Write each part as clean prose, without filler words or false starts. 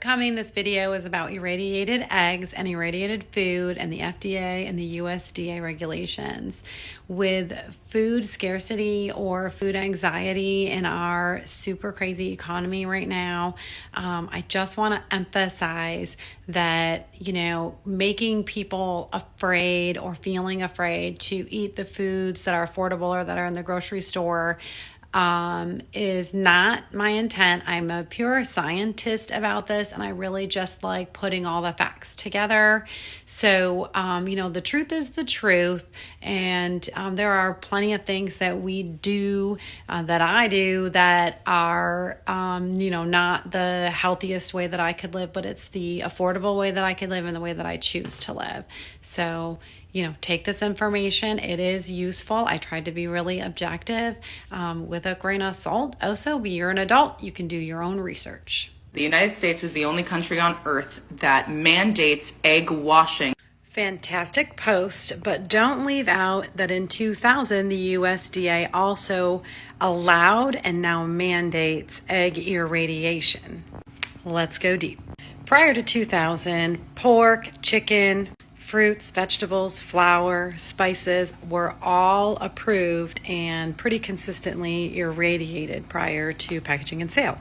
coming. This video is about irradiated eggs and irradiated food and the FDA and the USDA regulations. With food scarcity or food anxiety in our super crazy economy right now, I just want to emphasize that, making people afraid or feeling afraid to eat the foods that are affordable or that are in the grocery store is not my intent. I'm a pure scientist about this, and I really just like putting all the facts together. So, the truth is the truth, and there are plenty of things that we do, that I do, that are, not the healthiest way that I could live, but it's the affordable way that I could live and the way that I choose to live. So, take this information. It is useful. I tried to be really objective with a grain of salt. Also, you're an adult. You can do your own research. The United States is the only country on earth that mandates egg washing. Fantastic post, but don't leave out that in 2000, the USDA also allowed and now mandates egg irradiation. Let's go deep. Prior to 2000, pork, chicken, fruits, vegetables, flour, spices were all approved and pretty consistently irradiated prior to packaging and sale.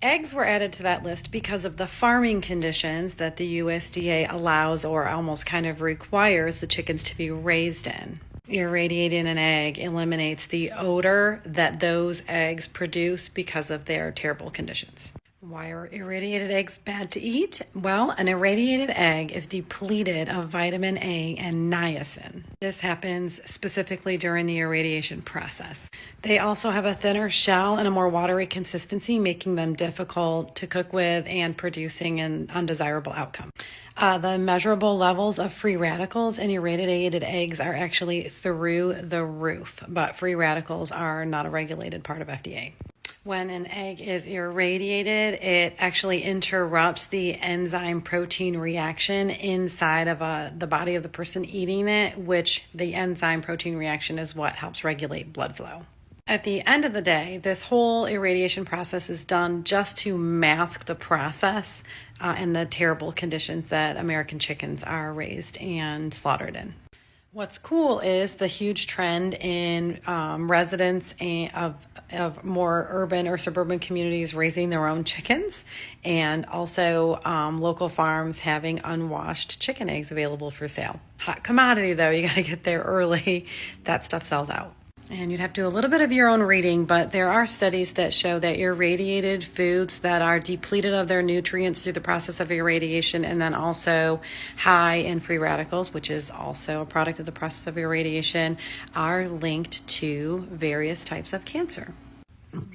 Eggs were added to that list because of the farming conditions that the USDA allows or almost kind of requires the chickens to be raised in. Irradiating an egg eliminates the odor that those eggs produce because of their terrible conditions. Why are irradiated eggs bad to eat? Well, an irradiated egg is depleted of vitamin A and niacin. This happens specifically during the irradiation process. They also have a thinner shell and a more watery consistency, making them difficult to cook with and producing an undesirable outcome. The measurable levels of free radicals in irradiated eggs are actually through the roof, but free radicals are not a regulated part of FDA. When an egg is irradiated, it actually interrupts the enzyme protein reaction inside of the body of the person eating it, which the enzyme protein reaction is what helps regulate blood flow. At the end of the day, this whole irradiation process is done just to mask the process and the terrible conditions that American chickens are raised and slaughtered in. What's cool is the huge trend in residents of more urban or suburban communities raising their own chickens, and also local farms having unwashed chicken eggs available for sale. Hot commodity though, you gotta get there early. That stuff sells out. And you'd have to do a little bit of your own reading, but there are studies that show that irradiated foods that are depleted of their nutrients through the process of irradiation and then also high in free radicals, which is also a product of the process of irradiation, are linked to various types of cancer.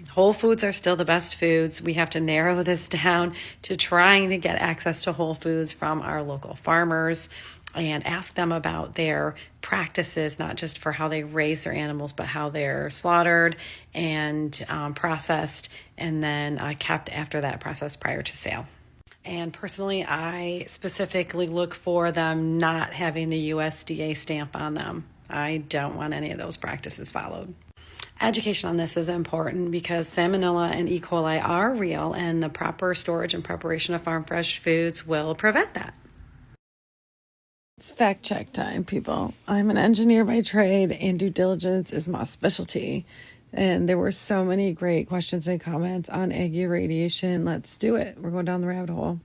Whole foods are still the best foods. We have to narrow this down to trying to get access to whole foods from our local farmers and ask them about their practices, not just for how they raise their animals, but how they're slaughtered and processed and then kept after that process prior to sale. And personally, I specifically look for them not having the USDA stamp on them. I don't want any of those practices followed. Education on this is important because salmonella and E. coli are real, and the proper storage and preparation of farm fresh foods will prevent that. It's fact check time, people. I'm an engineer by trade, and due diligence is my specialty. And there were so many great questions and comments on egg irradiation. Let's do it. We're going down the rabbit hole.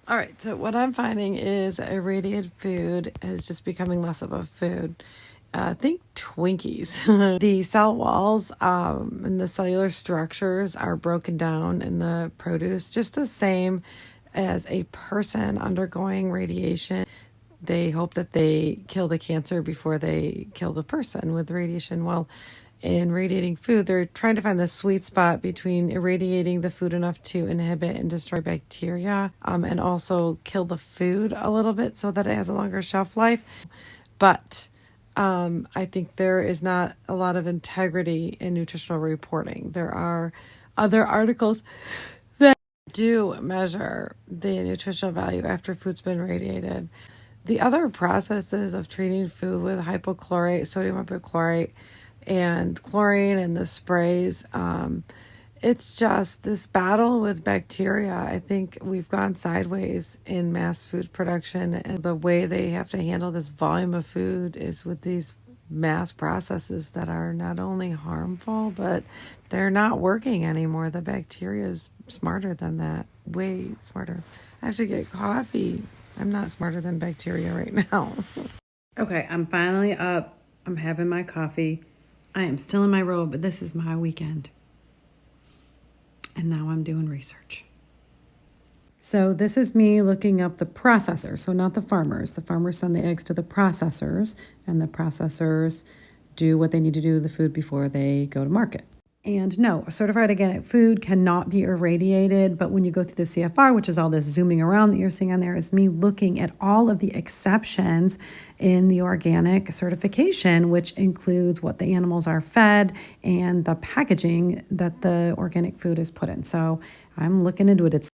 All right, so what I'm finding is irradiated food is just becoming less of a food. Think Twinkies. The cell walls and the cellular structures are broken down in the produce, just the same as a person undergoing radiation. They hope that they kill the cancer before they kill the person with radiation. Well, in radiating food, they're trying to find the sweet spot between irradiating the food enough to inhibit and destroy bacteria, and also kill the food a little bit so that it has a longer shelf life. But I think there is not a lot of integrity in nutritional reporting. There are other articles that do measure the nutritional value after food's been radiated. The other processes of treating food with hypochlorite, sodium hypochlorite, and chlorine and the sprays, it's just this battle with bacteria. I think we've gone sideways in mass food production, and the way they have to handle this volume of food is with these mass processes that are not only harmful, but they're not working anymore. The bacteria is smarter than that, way smarter. I have to get coffee. I'm not smarter than bacteria right now. Okay, I'm finally up. I'm having my coffee. I am still in my robe, but this is my weekend. And now I'm doing research. So this is me looking up the processors, so not the farmers. The farmers send the eggs to the processors, and the processors do what they need to do with the food before they go to market. And no, certified organic food cannot be irradiated, but when you go through the CFR, which is all this zooming around that you're seeing on there, is me looking at all of the exceptions in the organic certification, which includes what the animals are fed and the packaging that the organic food is put in. So I'm looking into it. It's